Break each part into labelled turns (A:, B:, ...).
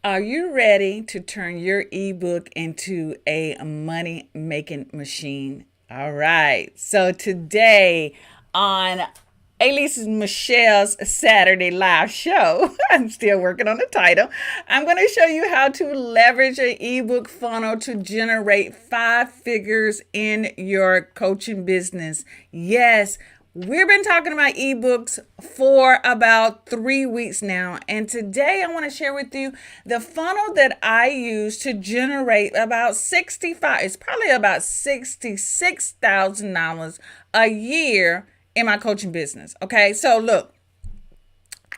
A: Are you ready to turn your ebook into a money making machine? All right. So today on Elise Michelle's Saturday live show, I'm still working on the title. I'm going to show you how to leverage an ebook funnel to generate 5 figures in your coaching business. Yes, we've been talking about ebooks for about 3 weeks now, and today I want to share with you the funnel that I use to generate about 65, it's probably about $66,000 a year in my coaching business. Okay, so look,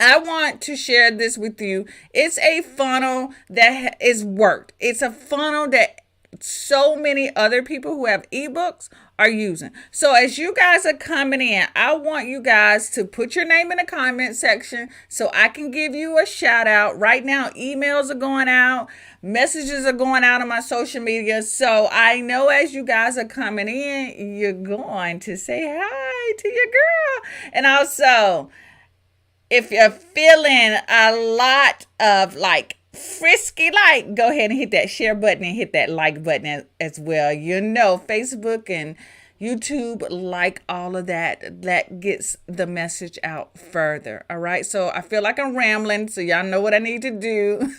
A: I want to share this with you. It's a funnel that is worked. It's a funnel that so many other people who have ebooks are using. So as you guys are coming in, I want you guys to put your name in the comment section so I can give you a shout out. Right now, emails are going out, messages are going out on my social media. So I know as you guys are coming in, you're going to say hi to your girl. And also, if you're feeling a lot of frisky go ahead and hit that share button and hit that like button as well. You know, Facebook and YouTube like all of that gets the message out further. All right, so I feel like I'm rambling, so y'all know what I need to do.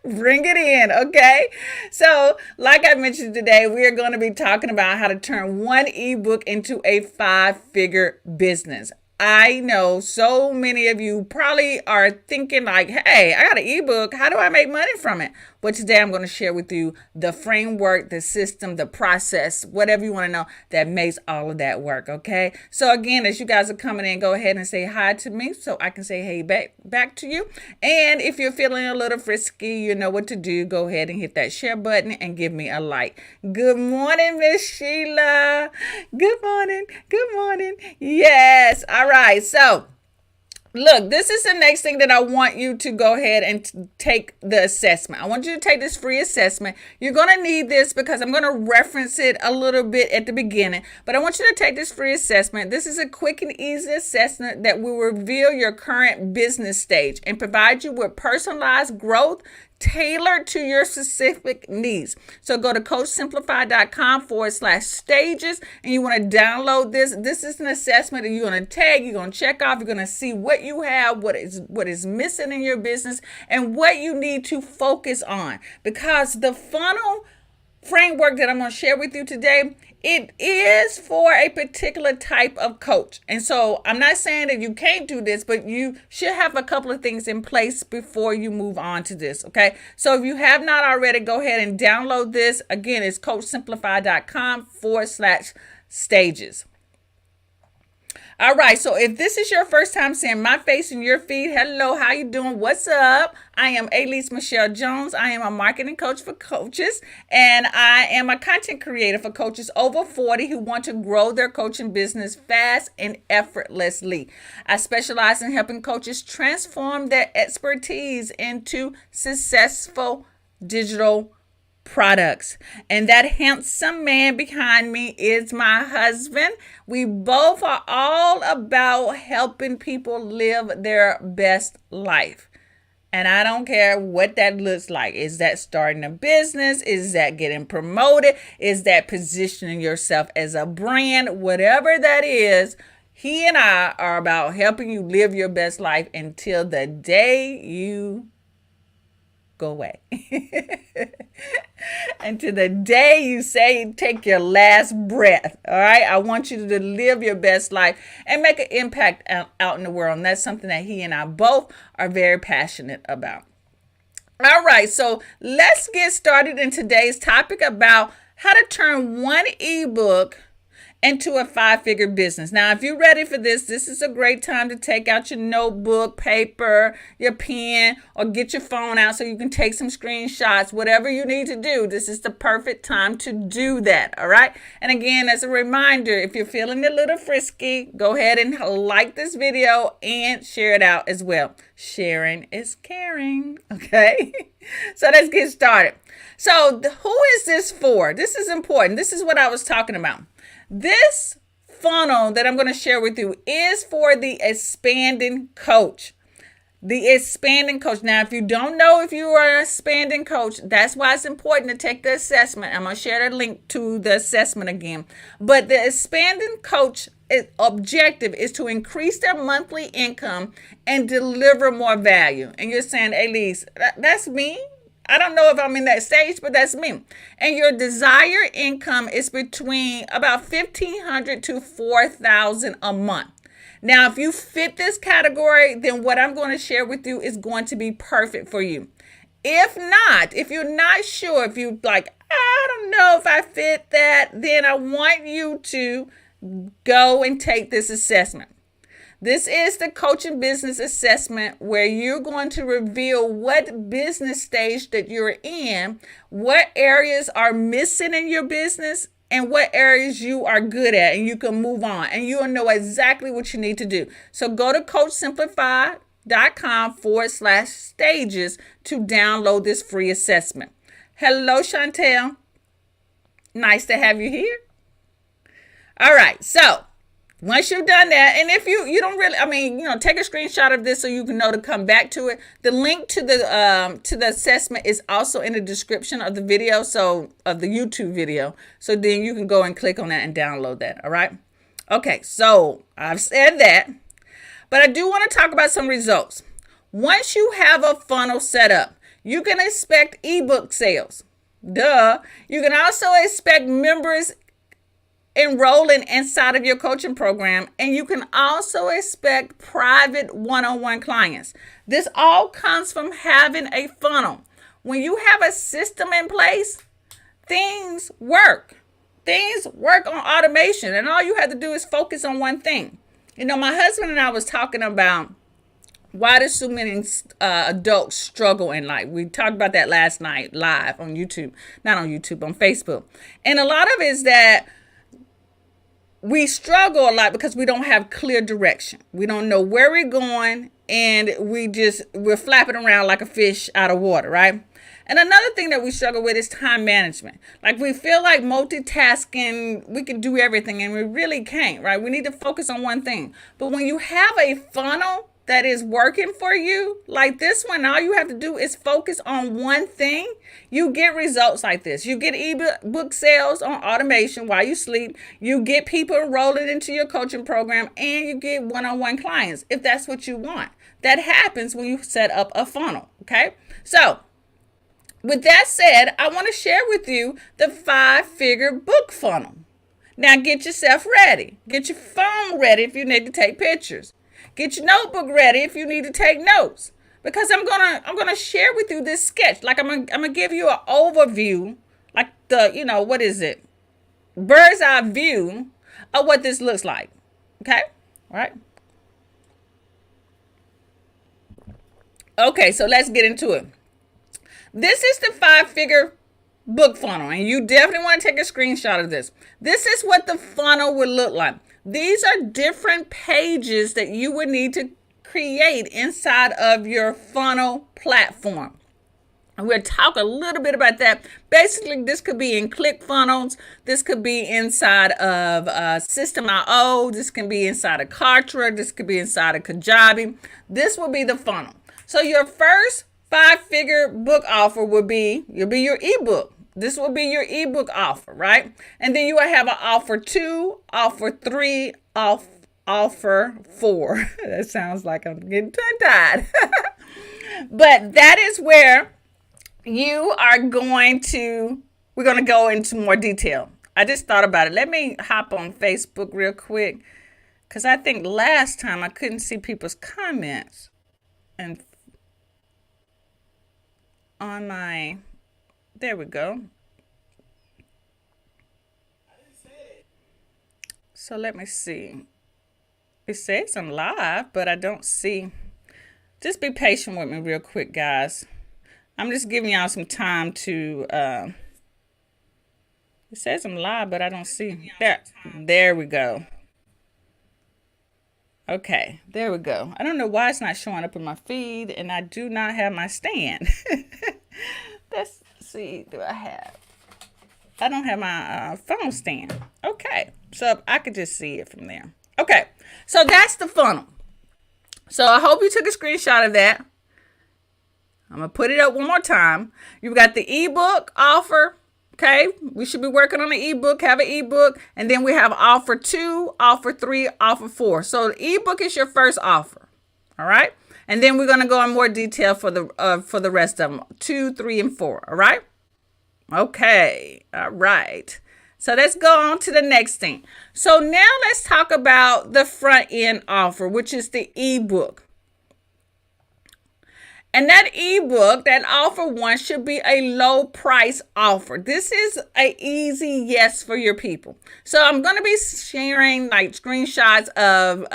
A: Bring it in, okay? So, like I mentioned today, we are going to be talking about how to turn one ebook into a 5-figure business. I know so many of you probably are thinking hey, I got an ebook. How do I make money from it? But today I'm going to share with you the framework, the system, the process, whatever you want to know that makes all of that work. Okay. So again, as you guys are coming in, go ahead and say hi to me so I can say hey back to you. And if you're feeling a little frisky, you know what to do. Go ahead and hit that share button and give me a like. Good morning, Miss Sheila. Good morning. Good morning. Yes. All right. So look, this is the next thing that I want you to go ahead and take the assessment. I want you to take this free assessment. You're going to need this because I'm going to reference it a little bit at the beginning, but I want you to take this free assessment. This is a quick and easy assessment that will reveal your current business stage and provide you with personalized growth tailored to your specific needs. So go to coachsimplify.com/stages and you want to download this. This is an assessment that you're going to take, you're going to check off, you're going to see what you have, what is missing in your business, and what you need to focus on. Because the funnel framework that I'm going to share with you today, it is for a particular type of coach. And so I'm not saying that you can't do this, but you should have a couple of things in place before you move on to this. Okay. So if you have not already, go ahead and download this. Again, it's coachsimplify.com/stages. All right, so if this is your first time seeing my face in your feed, hello, how you doing? What's up? I am Elise Michelle Jones. I am a marketing coach for coaches, and I am a content creator for coaches over 40 who want to grow their coaching business fast and effortlessly. I specialize in helping coaches transform their expertise into successful digital products. And that handsome man behind me is my husband. We both are all about helping people live their best life. And I don't care what that looks like. Is that starting a business? Is that getting promoted? Is that positioning yourself as a brand? Whatever that is, he and I are about helping you live your best life until the day you go away. Until the day you say take your last breath. All right. I want you to live your best life and make an impact out in the world. And that's something that he and I both are very passionate about. All right. So let's get started in today's topic about how to turn one ebook into a 5-figure business. Now, if you're ready for this, this is a great time to take out your notebook, paper, your pen, or get your phone out so you can take some screenshots, whatever you need to do. This is the perfect time to do that, all right? And again, as a reminder, if you're feeling a little frisky, go ahead and like this video and share it out as well. Sharing is caring, okay? So let's get started. So who is this for? This is important. This is what I was talking about. This funnel that I'm going to share with you is for the expanding coach. The expanding coach. Now, if you don't know if you are an expanding coach, that's why it's important to take the assessment. I'm going to share the link to the assessment again. But the expanding coach objective is to increase their monthly income and deliver more value. And you're saying, Elise, that's me. I don't know if I'm in that stage, but that's me. And your desired income is between about $1,500 to $4,000 a month. Now, if you fit this category, then what I'm going to share with you is going to be perfect for you. If not, if you're not sure, if you like, I don't know if I fit that, then I want you to go and take this assessment. This is the coaching business assessment where you're going to reveal what business stage that you're in, what areas are missing in your business, and what areas you are good at, and you can move on and you'll know exactly what you need to do. So go to coachsimplify.com/stages to download this free assessment. Hello, Chantel. Nice to have you here. All right. So once you've done that, and if you don't really, take a screenshot of this so you can know to come back to it. The link to the assessment is also in the description of the video, so of the YouTube video. So then you can go and click on that and download that. All right. Okay. So I've said that, but I do want to talk about some results. Once you have a funnel set up, you can expect ebook sales. Duh. You can also expect members enrolling inside of your coaching program, and you can also expect private one-on-one clients. This all comes from having a funnel. When you have a system in place, things work. Things work on automation, and all you have to do is focus on one thing. My husband and I was talking about why do so many adults struggle in life. We talked about that last night live on YouTube, not on YouTube, on Facebook. And a lot of it is that we struggle a lot because we don't have clear direction. We don't know where we're going, and we're flapping around like a fish out of water, right? And another thing that we struggle with is time management. Like, we feel like multitasking, we can do everything, and we really can't, right? We need to focus on one thing. But when you have a funnel that is working for you, like this one, all you have to do is focus on one thing. You get results like this. You get ebook sales on automation while you sleep. You get people enrolling into your coaching program, and you get one-on-one clients if that's what you want. That happens when you set up a funnel, okay? So with that said, I want to share with you the 5-figure book funnel. Now get yourself ready. Get your phone ready if you need to take pictures. Get your notebook ready if you need to take notes, because I'm gonna share with you this sketch. Like, I'm gonna give you an overview, like what is it? Bird's eye view of what this looks like. Okay, all right. Okay, so let's get into it. This is the 5-figure book funnel, and you definitely want to take a screenshot of this. This is what the funnel would look like. These are different pages that you would need to create inside of your funnel platform. And we'll talk a little bit about that. Basically, this could be in ClickFunnels. This could be inside of System.io. This can be inside of Kartra. This could be inside of Kajabi. This will be the funnel. So your first 5-figure book offer will be your ebook. This will be your ebook offer, right? And then you will have an offer 2, offer 3, offer 4. That sounds like I'm getting tongue-tied. But that is where we're going to go into more detail. I just thought about it. Let me hop on Facebook real quick, because I think last time I couldn't see people's comments. And there we go. So let me see. It says I'm live, but I don't see. Just be patient with me real quick, guys. I'm just giving y'all some time to, it says I'm live, but I don't see. There we go. Okay, there we go. I don't know why it's not showing up in my feed, and I do not have my stand. Let's see, I don't have my phone stand. Okay, so I could just see it from there. Okay, so that's the funnel. So I hope you took a screenshot of that. I'm going to put it up one more time. You've got the ebook offer. Okay, we should be working on the ebook, have an ebook, and then we have offer 2, offer 3, offer 4. So the ebook is your first offer. All right, and then we're going to go in more detail for the rest of them, 2, 3, and 4. All right. Okay. All right. So let's go on to the next thing. So now let's talk about the front end offer, which is the ebook. And that ebook, that offer 1, should be a low price offer. This is an easy yes for your people. So I'm going to be sharing like screenshots of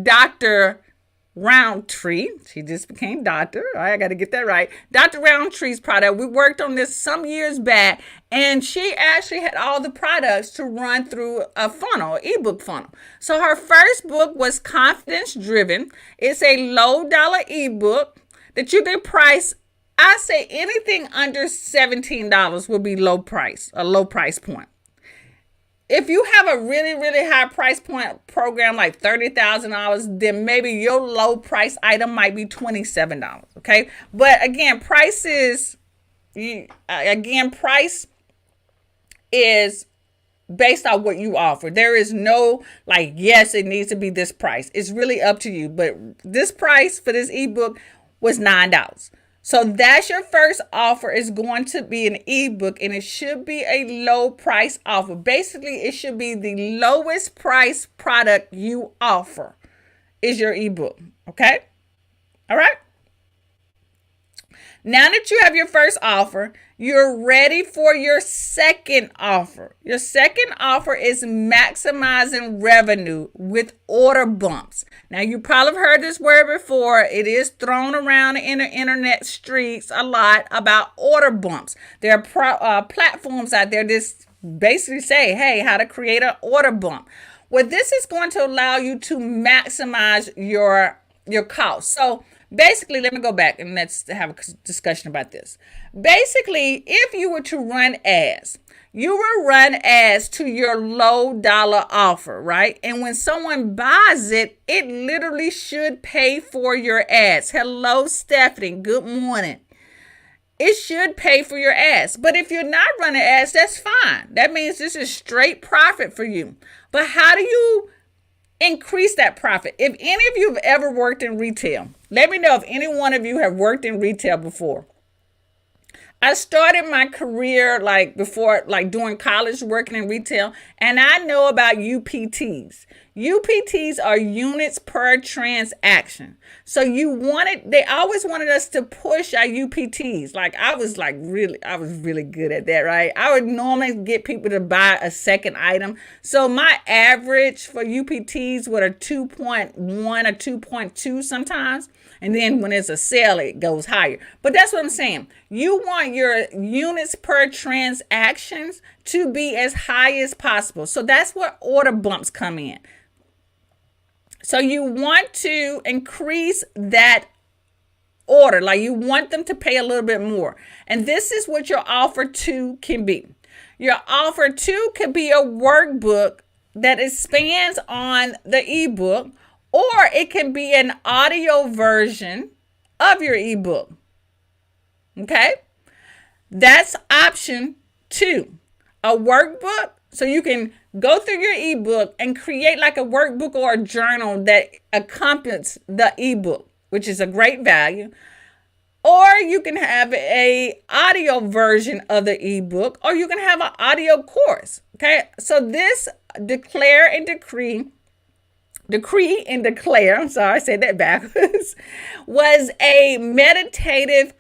A: Dr. Roundtree. She just became doctor. All right, I got to get that right. Dr. Roundtree's product. We worked on this some years back, and she actually had all the products to run through a funnel, an ebook funnel. So her first book was Confidence Driven. It's a low dollar ebook that you can price. I say anything under $17 will be low price, a low price point. If you have a really, really high price point program like $30,000, then maybe your low price item might be $27. Okay. But again, price is based on what you offer. There is no like, yes, it needs to be this price. It's really up to you. But this price for this ebook was $9. So that's your first offer, is going to be an ebook, and it should be a low price offer. Basically, it should be the lowest price product you offer is your ebook. Okay. All right. Now that you have your first offer, you're ready for your second offer. Your second offer is maximizing revenue with order bumps. Now, you probably have heard this word before. It is thrown around in the internet streets a lot about order bumps. There are platforms out there that basically say, hey, how to create an order bump. Well, this is going to allow you to maximize your cost. So basically, let me go back and let's have a discussion about this. Basically, if you were to run ads, you will run ads to your low dollar offer, right? And when someone buys it, it literally should pay for your ads. Hello, Stephanie. Good morning. It should pay for your ads. But if you're not running ads, that's fine. That means this is straight profit for you. But how do you increase that profit? If any of you have ever worked in retail, let me know if any one of you have worked in retail before. I started my career before doing college, working in retail, and I know about UPTs. UPTs are units per transaction. So they always wanted us to push our UPTs. I was really good at that, right? I would normally get people to buy a second item. So my average for UPTs were a 2.1 or 2.2 sometimes. And then when it's a sale, it goes higher. But that's what I'm saying. You want your units per transactions to be as high as possible. So that's where order bumps come in. So you want to increase that order. You want them to pay a little bit more. And this is what your offer 2 can be. Your offer 2 could be a workbook that expands on the ebook, or it can be an audio version of your ebook. Okay? That's option 2. A workbook, so you can go through your ebook and create like a workbook or a journal that accompanies the ebook, which is a great value. Or you can have a audio version of the ebook, or you can have an audio course. Okay? So this declare and decree, I'm sorry, I said that backwards, was a meditative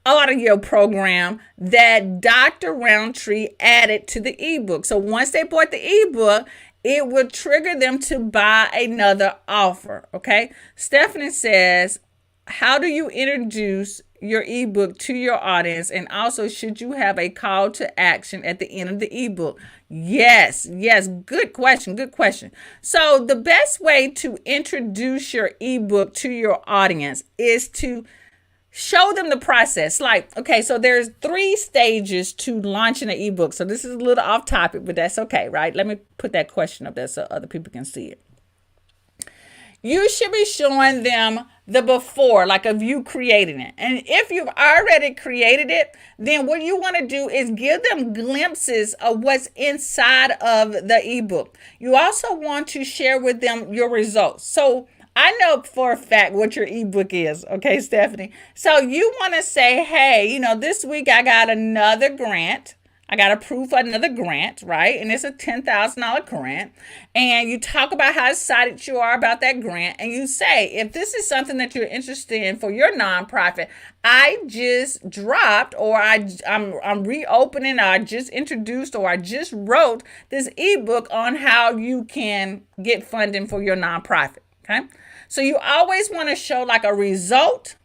A: audio program that Dr. Roundtree added to the ebook. So once they bought the ebook, it would trigger them to buy another offer. Okay. Stephanie says, how do you introduce your ebook to your audience? And also, should you have a call to action at the end of the ebook? Yes. Good question. So the best way to introduce your ebook to your audience is to show them the process. So there's 3 stages to launching an ebook. So this is a little off topic, but that's okay, right? Let me put that question up there so other people can see it. you should be showing them the before, like of you creating it. And if you've already created it, then what you want to do is give them glimpses of what's inside of the ebook. You also want to share with them your results. So I know for a fact what your ebook is, okay, Stephanie? So you want to say, hey, this week I got another grant. I got approved for another grant, right? And it's a $10,000 grant. And you talk about how excited you are about that grant. And you say, if this is something that you're interested in for your nonprofit, I just dropped, or I'm reopening, or I just introduced, or I just wrote this ebook on how you can get funding for your nonprofit, okay? So you always want to show like a result,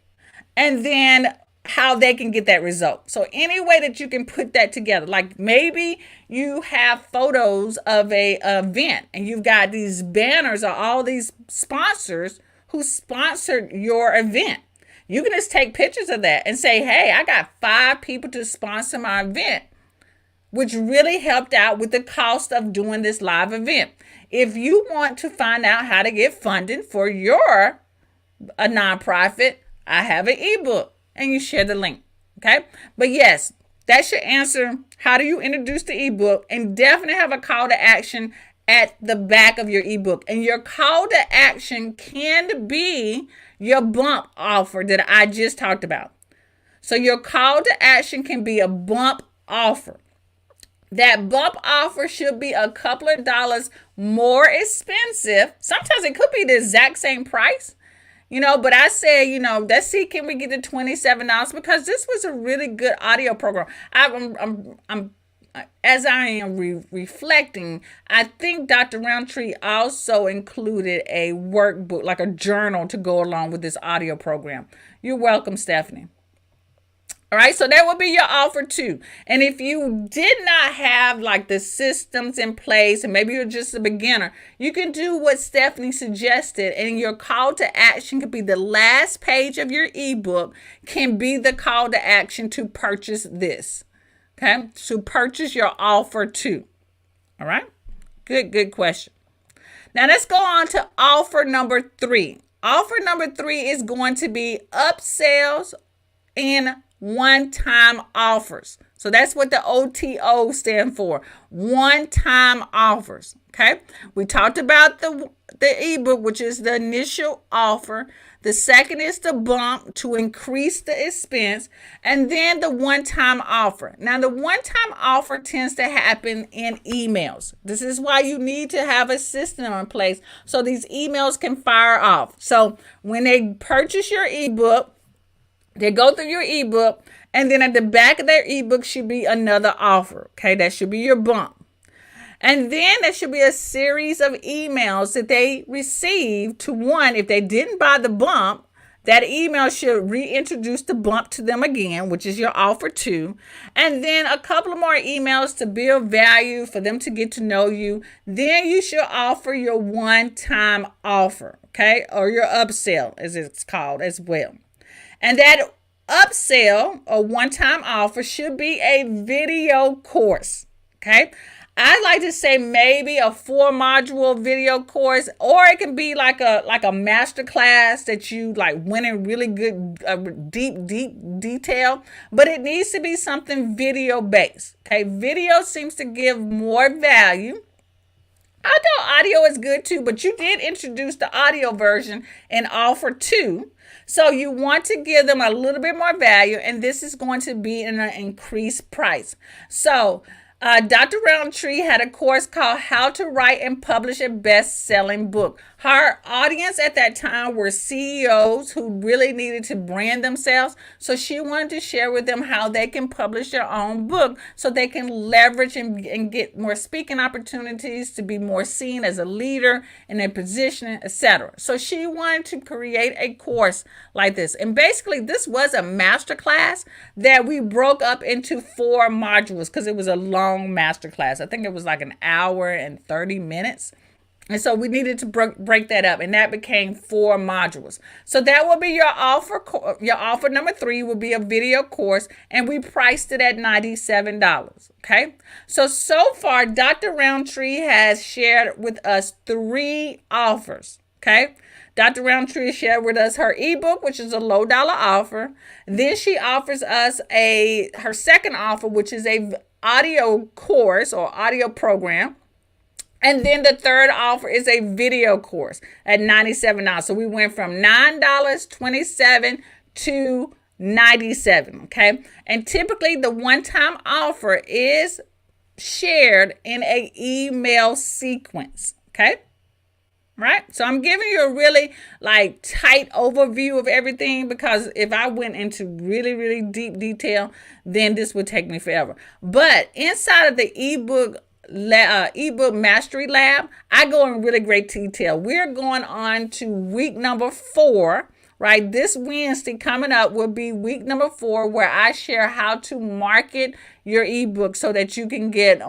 A: and then how they can get that result. So any way that you can put that together, like maybe you have photos of a event and you've got these banners of all these sponsors who sponsored your event. You can just take pictures of that and say, hey, I got 5 people to sponsor my event, which really helped out with the cost of doing this live event. If you want to find out how to get funding for a nonprofit, I have an ebook. And you share the link, okay? But yes, that's your answer. How do you introduce the ebook? And definitely have a call to action at the back of your ebook. And your call to action can be your bump offer that I just talked about. So your call to action can be a bump offer. That bump offer should be a couple of dollars more expensive. Sometimes it could be the exact same price. But I say, let's see, can we get to $27? Because this was a really good audio program. As I am reflecting, I think Dr. Roundtree also included a workbook, like a journal, to go along with this audio program. You're welcome, Stephanie. All right, so that would be your offer too. And if you did not have like the systems in place, and maybe you're just a beginner, you can do what Stephanie suggested, and your call to action could be the last page of your ebook can be the call to action to purchase this. Okay, to purchase your offer too. All right, good question. Now let's go on to offer number 3. Offer number 3 is going to be upsells and one-time offers. So that's what the OTO stand for. One-time offers. Okay. We talked about the ebook, which is the initial offer. The second is the bump to increase the expense, and then the one-time offer. Now, the one-time offer tends to happen in emails. This is why you need to have a system in place so these emails can fire off. So when they purchase your ebook, they go through your ebook, and then at the back of their ebook should be another offer. Okay, that should be your bump. And then there should be a series of emails that they receive to one. If they didn't buy the bump, that email should reintroduce the bump to them again, which is your offer 2. And then a couple of more emails to build value for them to get to know you. Then you should offer your one-time offer, okay, or your upsell, as it's called as well. And that upsell or one-time offer should be a video course, okay? I like to say maybe a 4-module video course, or it can be like a master class that you like went in really good, deep detail, but it needs to be something video based, okay? Video seems to give more value. Although audio is good too, but you did introduce the audio version in offer 2. So you want to give them a little bit more value, and this is going to be in an increased price. So Dr. Roundtree had a course called How to Write and Publish a Best-Selling Book. Her audience at that time were CEOs who really needed to brand themselves. So she wanted to share with them how they can publish their own book so they can leverage and get more speaking opportunities, to be more seen as a leader in their position, etc. So she wanted to create a course like this. And basically, this was a master class that we broke up into 4 modules because it was a long master class. I think it was like an hour and 30 minutes. And so we needed to break that up, and that became 4 modules. So that will be your offer. Your offer number 3 will be a video course, and we priced it at $97. Okay. So far, Dr. Roundtree has shared with us 3 offers. Okay. Dr. Roundtree shared with us her ebook, which is a low dollar offer. Then she offers us her second offer, which is a audio course or audio program. And then the third offer is a video course at $97. So we went from $9.27 to $97. Okay. And typically the one-time offer is shared in a email sequence. Okay. Right. So I'm giving you a really tight overview of everything, because if I went into really, really deep detail, then this would take me forever. But inside of the ebook mastery lab, I go in really great detail. We're going on to week number 4, right? This Wednesday coming up will be week number 4, where I share how to market your ebook so that you can get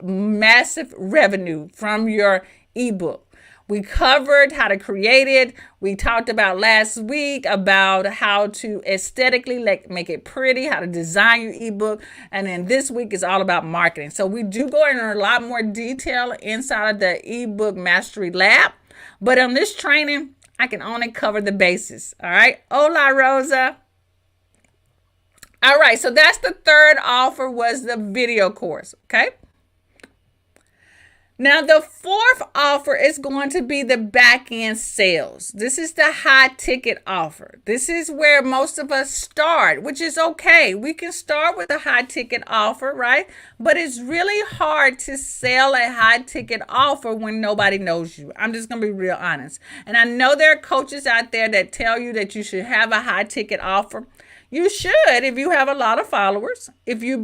A: massive revenue from your ebook. We covered how to create it. We talked about last week about how to aesthetically make it pretty, how to design your ebook. And then this week is all about marketing. So we do go into a lot more detail inside of the ebook mastery lab. But on this training, I can only cover the bases. All right. Hola, Rosa. All right. So that's the third offer, was the video course. Okay. Now, the fourth offer is going to be the back-end sales. This is the high-ticket offer. This is where most of us start, which is okay. We can start with a high-ticket offer, right? But it's really hard to sell a high-ticket offer when nobody knows you. I'm just going to be real honest. And I know there are coaches out there that tell you that you should have a high-ticket offer. You should if you have a lot of followers, if you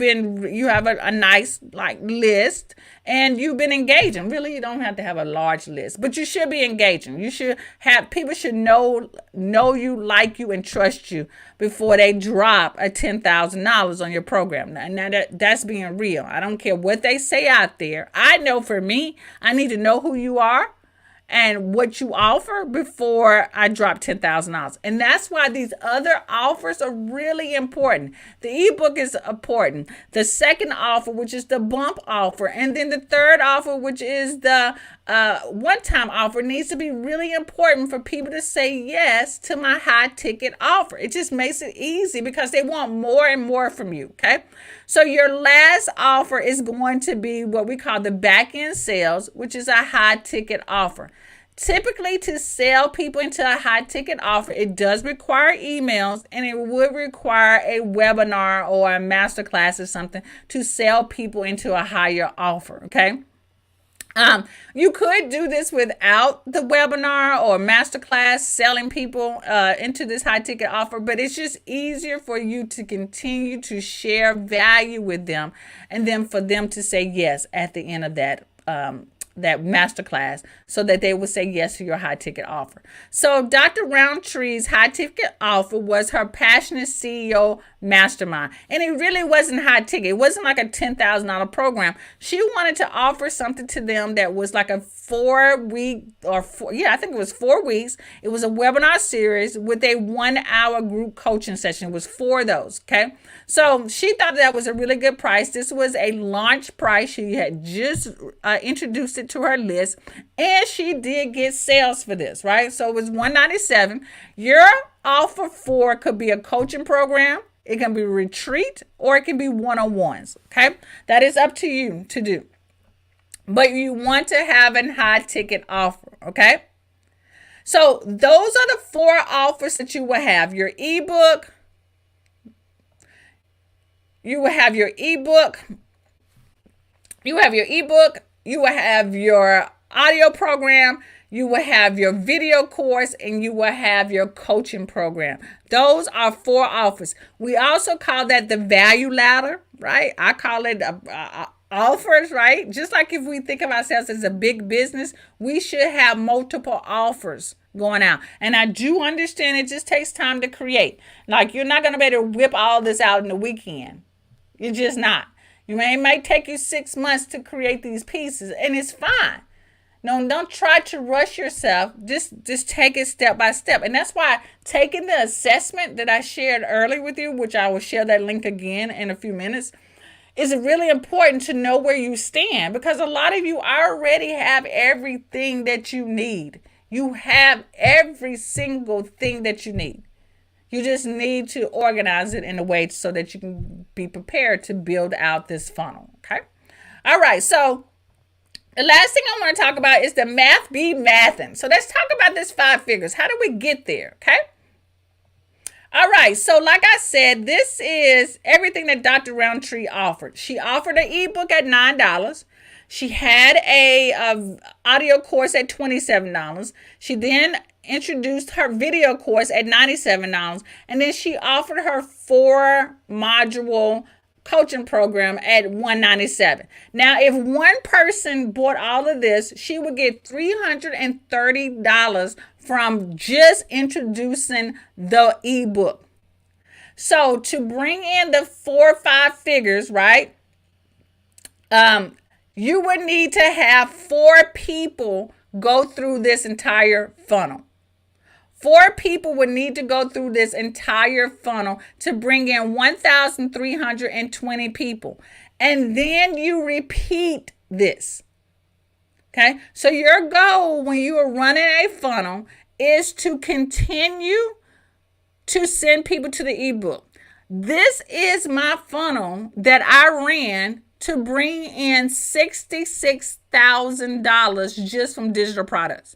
A: have a nice list and you've been engaging. Really, you don't have to have a large list, but you should be engaging. You should have, people should know you, like you, and trust you before they drop a $10,000 on your program. Now that's being real. I don't care what they say out there. I know for me, I need to know who you are and what you offer before I drop $10,000. And that's why these other offers are really important. The ebook is important. The second offer, which is the bump offer, and then the third offer, which is the one-time offer, needs to be really important for people to say yes to my high-ticket offer. It just makes it easy because they want more and more from you, okay? So your last offer is going to be what we call the back-end sales, which is a high-ticket offer. Typically, to sell people into a high-ticket offer, it does require emails, and it would require a webinar or a masterclass or something to sell people into a higher offer, okay? You could do this without the webinar or masterclass selling people into this high ticket offer, but it's just easier for you to continue to share value with them, and then for them to say yes at the end of that masterclass, so that they will say yes to your high ticket offer. So Dr. Roundtree's high ticket offer was her Passionate CEO Mastermind. And it really wasn't high ticket. It wasn't like a $10,000 program. She wanted to offer something to them that was like a 4-week I think it was 4 weeks. It was a webinar series with a 1-hour group coaching session. It was 4 of those. Okay. So she thought that was a really good price. This was a launch price. She had just introduced it to her list, and she did get sales for this, right? So it was $197. Your offer 4 could be a coaching program. It can be a retreat, or it can be one-on-ones. Okay. That is up to you to do. But you want to have a high ticket offer. Okay. So those are the 4 offers that you will have. Your ebook. You will have your ebook. You will have your ebook. You will have your audio program. You will have your video course, and you will have your coaching program. Those are 4 offers. We also call that the value ladder, right? I call it offers, right? Just like if we think of ourselves as a big business, we should have multiple offers going out. And I do understand it just takes time to create. Like, you're not going to be able to whip all this out in the weekend. You're just not. It might take you 6 months to create these pieces, and it's fine. No, don't try to rush yourself. Just take it step by step. And that's why taking the assessment that I shared earlier with you, which I will share that link again in a few minutes, is really important to know where you stand, because a lot of you already have everything that you need. You have every single thing that you need. You just need to organize it in a way so that you can be prepared to build out this funnel. Okay. All right. So the last thing I want to talk about is the math be mathin'. So let's talk about this 5 figures. How do we get there? Okay. All right. So like I said, this is everything that Dr. Roundtree offered. She offered an ebook at $9. She had a audio course at $27. She then introduced her video course at $97. And then she offered her 4-module coaching program at $197. Now, if one person bought all of this, she would get $330 from just introducing the ebook. So to bring in the 4 or 5 figures, right? You would need to have 4 people go through this entire funnel. 4 people would need to go through this entire funnel to bring in 1,320 people. And then you repeat this. Okay? So your goal when you are running a funnel is to continue to send people to the ebook. This is my funnel that I ran to bring in $66,000 just from digital products.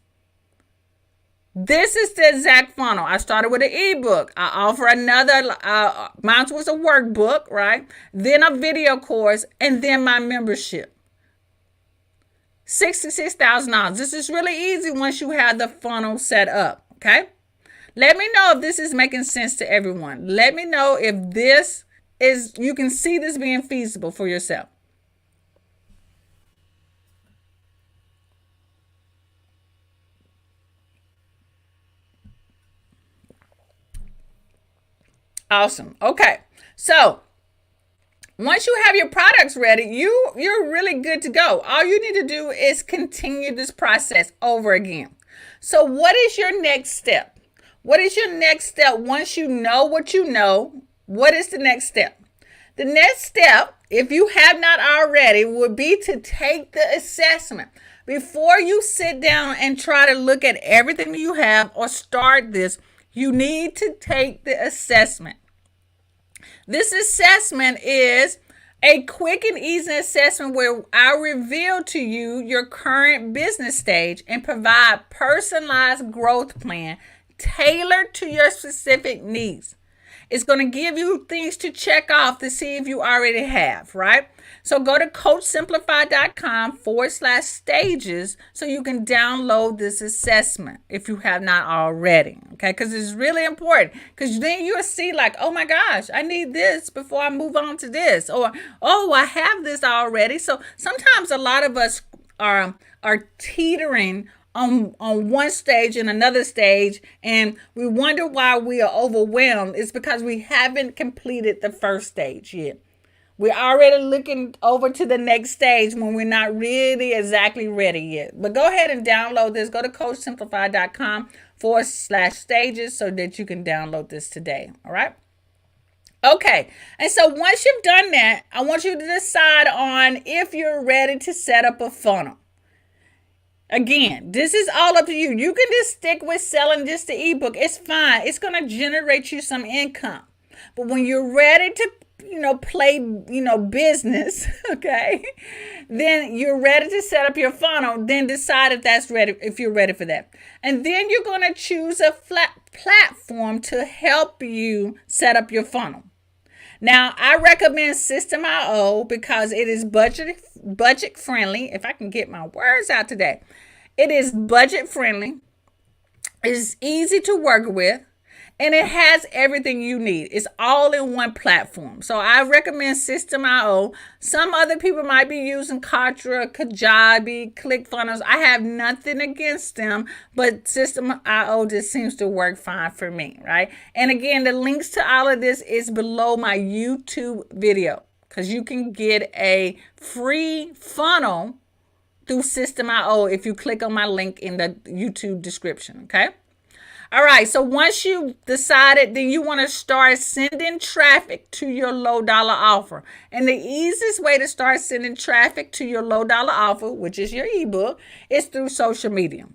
A: This is the exact funnel. I started with an ebook. I offer another, mine was a workbook, right? Then a video course, and then my membership. $66,000. This is really easy once you have the funnel set up, okay? Let me know if this is making sense to everyone. Let me know if this is, you can see this being feasible for yourself. Awesome. Okay. So once you have your products ready, you're really good to go. All you need to do is continue this process over again. So what is your next step? What is your next step once you know what you know? What is the next step? The next step, if you have not already, would be to take the assessment. Before you sit down and try to look at everything you have or start this, you need to take the assessment. This assessment is a quick and easy assessment where I reveal to you your current business stage and provide personalized growth plan tailored to your specific needs. It's going to give you things to check off to see if you already have, right? So go to coachsimplify.com/stages so you can download this assessment if you have not already, okay? Because it's really important, because then you'll see like, oh my gosh, I need this before I move on to this, or, oh, I have this already. So sometimes a lot of us are teetering on one stage and another stage, and we wonder why we are overwhelmed. It's because we haven't completed the first stage yet. We're already looking over to the next stage when we're not really exactly ready yet. But go ahead and download this. Go to coachsimplify.com/stages so that you can download this today. All right. Okay. And so once you've done that, I want you to decide on if you're ready to set up a funnel. Again, this is all up to you. You can just stick with selling just the ebook. It's fine. It's going to generate you some income. But when you're ready to, play, business, okay, then you're ready to set up your funnel. Then decide if you're ready for that. And then you're going to choose a flat platform to help you set up your funnel. Now, I recommend System.io because it is budget friendly. If I can get my words out today, it is budget friendly. It's easy to work with, and it has everything you need. It's all in one platform. So I recommend System.io. Some other people might be using Kartra, Kajabi, ClickFunnels. I have nothing against them, but System.io just seems to work fine for me, right? And again, the links to all of this is below my YouTube video, because you can get a free funnel through System.io if you click on my link in the YouTube description, okay? All right, so once you decided, then you want to start sending traffic to your low dollar offer. And the easiest way to start sending traffic to your low dollar offer, which is your ebook, is through social media.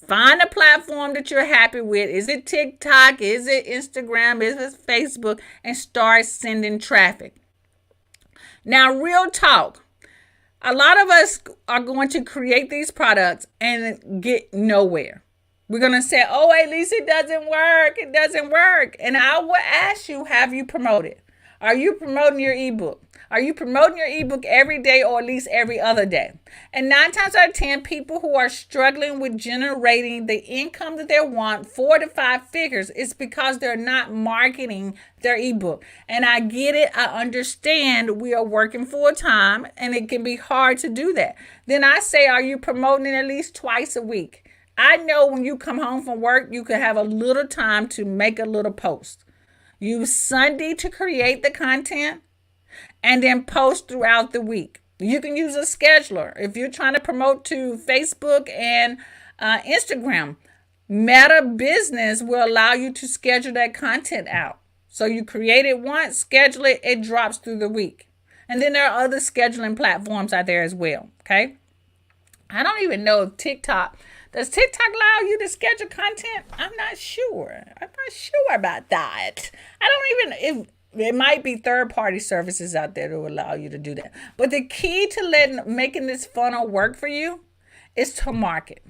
A: Find a platform that you're happy with. Is it TikTok? Is it Instagram? Is it Facebook? And start sending traffic. Now, real talk. A lot of us are going to create these products and get nowhere. We're going to say, oh, at least it doesn't work. It doesn't work. And I will ask you, have you promoted? Are you promoting your ebook? Are you promoting your ebook every day or at least every other day? And 9 times out of 10, people who are struggling with generating the income that they want, 4 to 5 figures, is because they're not marketing their ebook. And I get it. I understand we are working full time and it can be hard to do that. Then I say, are you promoting it at least twice a week? I know when you come home from work, you can have a little time to make a little post. Use Sunday to create the content and then post throughout the week. You can use a scheduler. If you're trying to promote to Facebook and Instagram, Meta Business will allow you to schedule that content out. So you create it once, schedule it, it drops through the week. And then there are other scheduling platforms out there as well, okay? I don't even know if TikTok, does TikTok allow you to schedule content? I'm not sure. I'm not sure about that. I don't even, if it might be third-party services out there that will allow you to do that. But the key to making this funnel work for you is to market.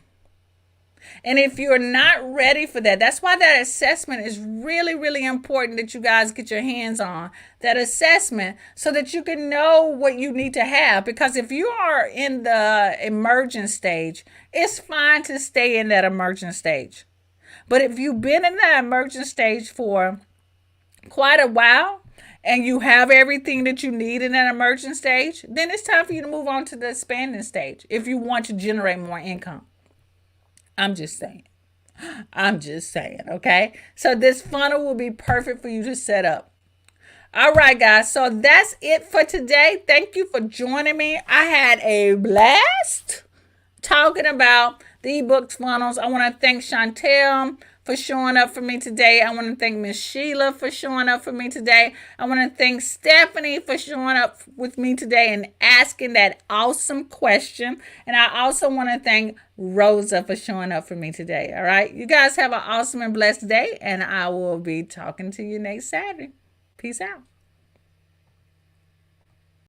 A: And if you're not ready for that, that's why that assessment is really, really important that you guys get your hands on that assessment so that you can know what you need to have. Because if you are in the emergent stage, it's fine to stay in that emergent stage. But if you've been in that emergent stage for quite a while and you have everything that you need in that emergent stage, then it's time for you to move on to the expanding stage if you want to generate more income. I'm just saying, okay? So this funnel will be perfect for you to set up. All right, guys. So that's it for today. Thank you for joining me. I had a blast talking about the ebook funnels. I want to thank Chantel for showing up for me today. I want to thank Miss Sheila for showing up for me today. I want to thank Stephanie for showing up with me today and asking that awesome question. And I also want to thank Rosa for showing up for me today. All right. You guys have an awesome and blessed day. And I will be talking to you next Saturday. Peace out.